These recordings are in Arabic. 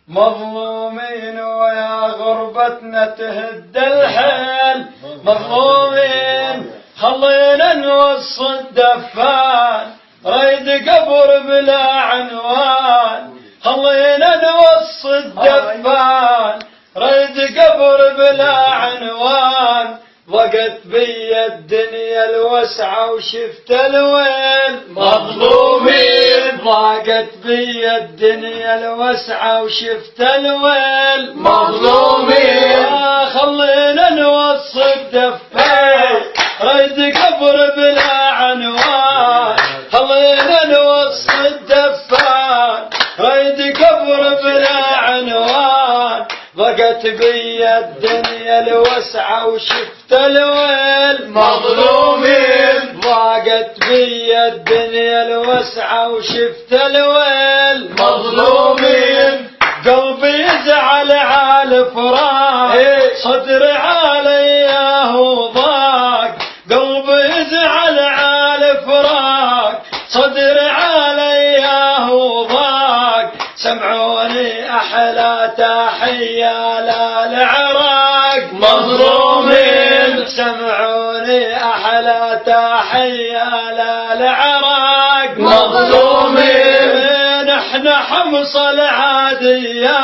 مظلومين ويا غربتنا تهد الحيل، مظلومين خلينا نوصي الدفان ريد قبر بلا عنوان، خلينا نوصي الدفان ريد قبر بلا عنوان، ضاقت بي الدنيا الوسعة وشفت الويل، مظلومين ضاقت بي الدنيا الوسعة وشفت الويل، مظلومين خلينا نوصي الدفان ريد قبر بلا عنوان، خلينا نوصي الدفان ريد قبر بلا عنوان، ضاقت بي الدنيا الوسعة وشفت الويل، مظلومين ضاقت بي الدنيا الوسعة وشفت الويل، مظلومين قلبي يزعل على الفراق صدري عليه وضاق، قلبي يزعل على الفراق صدري عليه وضاق، سمعوني أحلى تحية للعراق، مظلومين سمعوني أحلى تحية للعراق، مظلومين احنا حمص العادية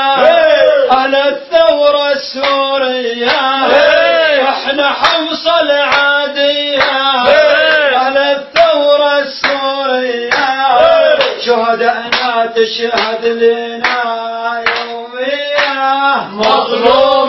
على الثورة السورية، احنا حمص العادية على الثورة السورية، شهداءنا تشهد لنا يومية، مظلومين